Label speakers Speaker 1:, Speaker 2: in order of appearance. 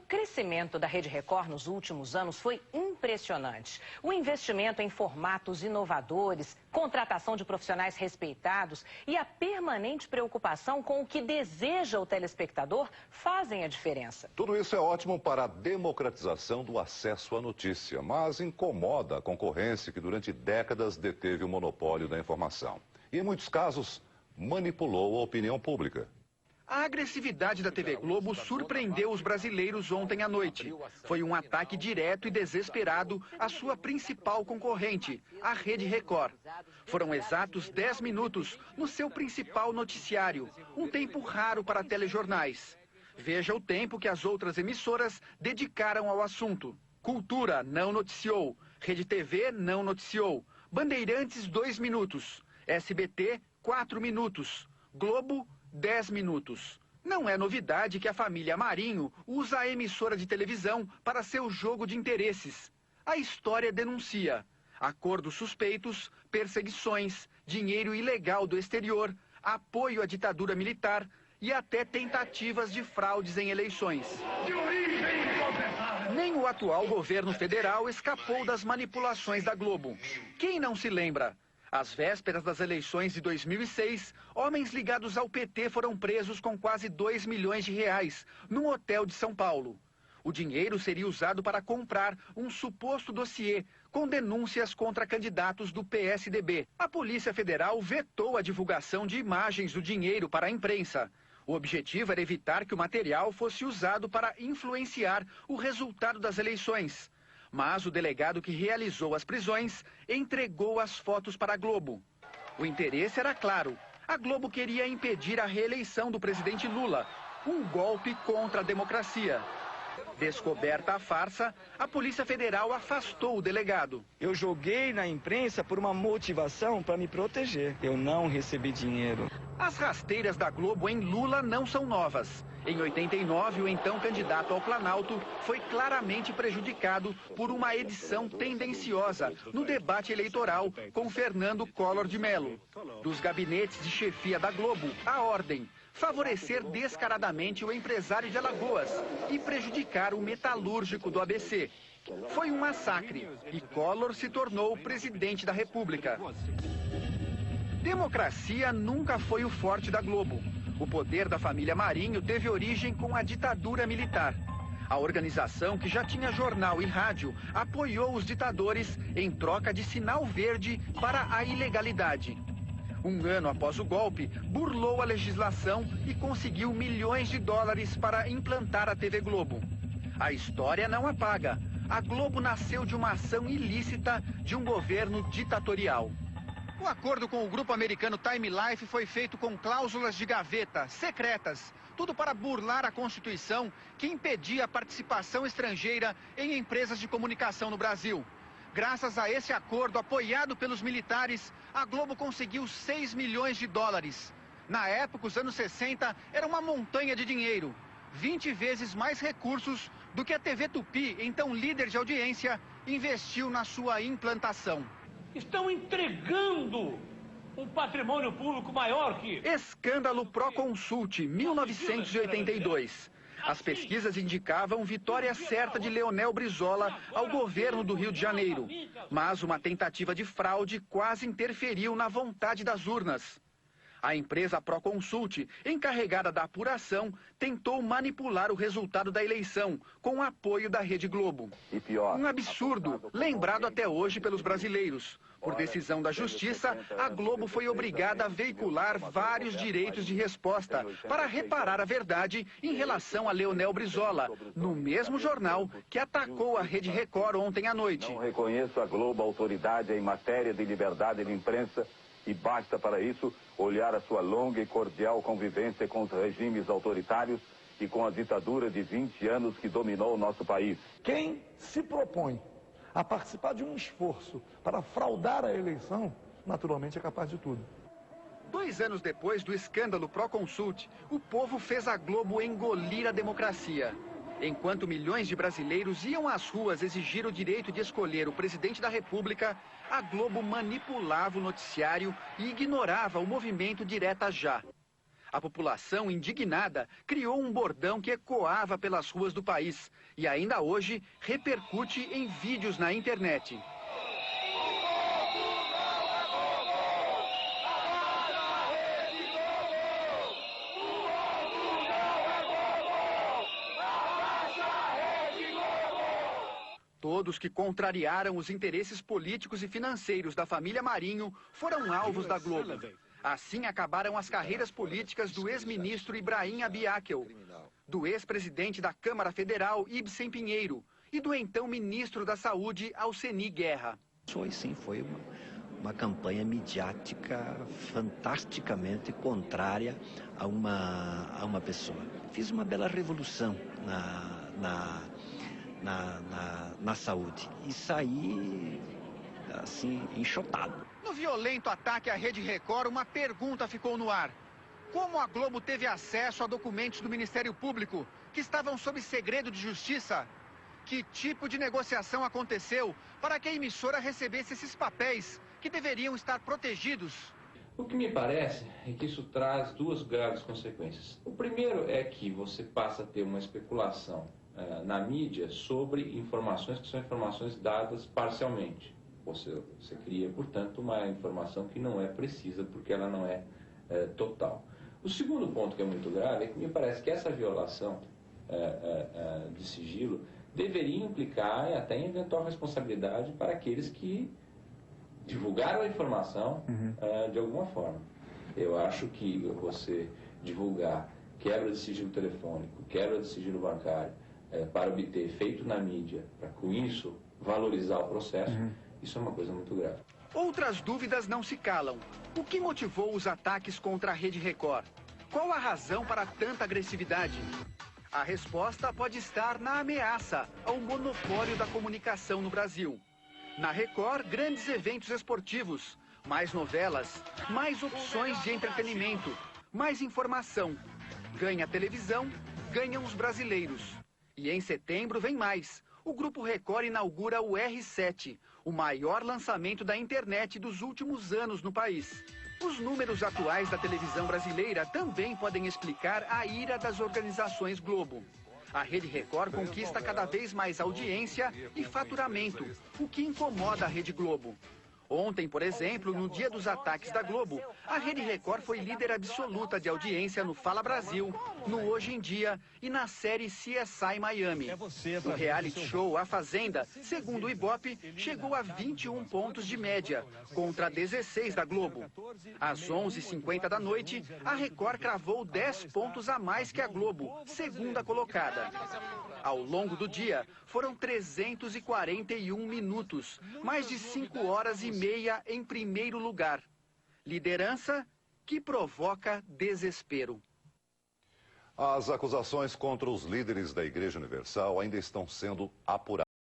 Speaker 1: crescimento da Rede Record nos últimos anos foi impressionante. O investimento em formatos inovadores, contratação de profissionais respeitados e a permanente preocupação com o que deseja o telespectador fazem a diferença.
Speaker 2: Tudo isso é ótimo para a democratização do acesso à notícia, mas incomoda a concorrência que durante décadas deteve o monopólio da informação. E em muitos casos, manipulou a opinião pública.
Speaker 3: A agressividade da TV Globo surpreendeu os brasileiros ontem à noite. Foi um ataque direto e desesperado à sua principal concorrente, a Rede Record. Foram exatos 10 minutos no seu principal noticiário, um tempo raro para telejornais. Veja o tempo que as outras emissoras dedicaram ao assunto. Cultura não noticiou, Rede TV não noticiou, Bandeirantes 2 minutos, SBT 4 minutos, Globo 10 minutos. Não é novidade que a família Marinho usa a emissora de televisão para seu jogo de interesses. A história denuncia acordos suspeitos, perseguições, dinheiro ilegal do exterior, apoio à ditadura militar e até tentativas de fraudes em eleições. Nem o atual governo federal escapou das manipulações da Globo. Quem não se lembra? Às vésperas das eleições de 2006, homens ligados ao PT foram presos com quase 2 milhões de reais num hotel de São Paulo. O dinheiro seria usado para comprar um suposto dossiê com denúncias contra candidatos do PSDB. A Polícia Federal vetou a divulgação de imagens do dinheiro para a imprensa. O objetivo era evitar que o material fosse usado para influenciar o resultado das eleições. Mas o delegado que realizou as prisões entregou as fotos para a Globo. O interesse era claro. A Globo queria impedir a reeleição do presidente Lula, um golpe contra a democracia. Descoberta a farsa, a Polícia Federal afastou o delegado.
Speaker 4: Eu joguei na imprensa por uma motivação para me proteger. Eu não recebi dinheiro.
Speaker 3: As rasteiras da Globo em Lula não são novas. Em 89, o então candidato ao Planalto foi claramente prejudicado por uma edição tendenciosa no debate eleitoral com Fernando Collor de Mello. Dos gabinetes de chefia da Globo, a ordem: favorecer descaradamente o empresário de Alagoas e prejudicar o metalúrgico do ABC. Foi um massacre e Collor se tornou presidente da República. Democracia nunca foi o forte da Globo. O poder da família Marinho teve origem com a ditadura militar. A organização, que já tinha jornal e rádio, apoiou os ditadores em troca de sinal verde para a ilegalidade. Um ano após o golpe, burlou a legislação e conseguiu milhões de dólares para implantar a TV Globo. A história não apaga. A Globo nasceu de uma ação ilícita de um governo ditatorial. O acordo com o grupo americano Time Life foi feito com cláusulas de gaveta, secretas, tudo para burlar a Constituição que impedia a participação estrangeira em empresas de comunicação no Brasil. Graças a esse acordo apoiado pelos militares, a Globo conseguiu 6 milhões de dólares. Na época, os anos 60, era uma montanha de dinheiro. 20 vezes mais recursos do que a TV Tupi, então líder de audiência, investiu na sua implantação.
Speaker 5: Estão entregando um patrimônio público maior que...
Speaker 3: Escândalo Proconsult, 1982. As pesquisas indicavam vitória certa de Leonel Brizola ao governo do Rio de Janeiro. Mas uma tentativa de fraude quase interferiu na vontade das urnas. A empresa Proconsult, encarregada da apuração, tentou manipular o resultado da eleição com o apoio da Rede Globo. Um absurdo, lembrado até hoje pelos brasileiros. Por decisão da Justiça, a Globo foi obrigada a veicular vários direitos de resposta para reparar a verdade em relação a Leonel Brizola, no mesmo jornal que atacou a Rede Record ontem à noite.
Speaker 6: Não reconheço a Globo autoridade em matéria de liberdade de imprensa e basta para isso olhar a sua longa e cordial convivência com os regimes autoritários e com a ditadura de 20 anos que dominou o nosso país.
Speaker 7: Quem se propõe a participar de um esforço para fraudar a eleição, naturalmente é capaz de tudo.
Speaker 3: 2 anos depois do escândalo Proconsult, o povo fez a Globo engolir a democracia. Enquanto milhões de brasileiros iam às ruas exigir o direito de escolher o presidente da República, a Globo manipulava o noticiário e ignorava o movimento Direta Já. A população, indignada, criou um bordão que ecoava pelas ruas do país e ainda hoje repercute em vídeos na internet. Todos que contrariaram os interesses políticos e financeiros da família Marinho foram alvos da Globo. Assim acabaram as carreiras políticas do ex-ministro Ibrahim Abiakel, do ex-presidente da Câmara Federal Ibsen Pinheiro e do então ministro da Saúde Alceni Guerra.
Speaker 8: Foi uma campanha midiática fantasticamente contrária a uma pessoa. Fiz uma bela revolução na saúde e saí assim enxotado.
Speaker 3: No violento ataque à Rede Record, uma pergunta ficou no ar. Como a Globo teve acesso a documentos do Ministério Público que estavam sob segredo de justiça? Que tipo de negociação aconteceu para que a emissora recebesse esses papéis que deveriam estar protegidos?
Speaker 9: O que me parece é que isso traz duas graves consequências. O primeiro é que você passa a ter uma especulação na mídia sobre informações que são informações dadas parcialmente. Você cria, portanto, uma informação que não é precisa, porque ela não é total. O segundo ponto que é muito grave é que me parece que essa violação de sigilo deveria implicar até em eventual responsabilidade para aqueles que divulgaram a informação de alguma forma. Eu acho que você divulgar quebra de sigilo telefônico, quebra de sigilo bancário, para obter efeito na mídia, para com isso valorizar o processo, isso é uma coisa muito grave.
Speaker 3: Outras dúvidas não se calam. O que motivou os ataques contra a Rede Record? Qual a razão para tanta agressividade? A resposta pode estar na ameaça ao monopólio da comunicação no Brasil. Na Record, grandes eventos esportivos, mais novelas, mais opções de entretenimento, mais informação. Ganha televisão, ganham os brasileiros. E em setembro vem mais. O Grupo Record inaugura o R7, o maior lançamento da internet dos últimos anos no país. Os números atuais da televisão brasileira também podem explicar a ira das organizações Globo. A Rede Record conquista cada vez mais audiência e faturamento, o que incomoda a Rede Globo. Ontem, por exemplo, no dia dos ataques da Globo, a Rede Record foi líder absoluta de audiência no Fala Brasil, no Hoje em Dia e na série CSI Miami. O reality show A Fazenda, segundo o Ibope, chegou a 21 pontos de média, contra 16 da Globo. Às 11h50 da noite, a Record cravou 10 pontos a mais que a Globo, segunda colocada. Ao longo do dia, foram 341 minutos, mais de 5 horas e meia em primeiro lugar. Liderança que provoca desespero.
Speaker 2: As acusações contra os líderes da Igreja Universal ainda estão sendo apuradas.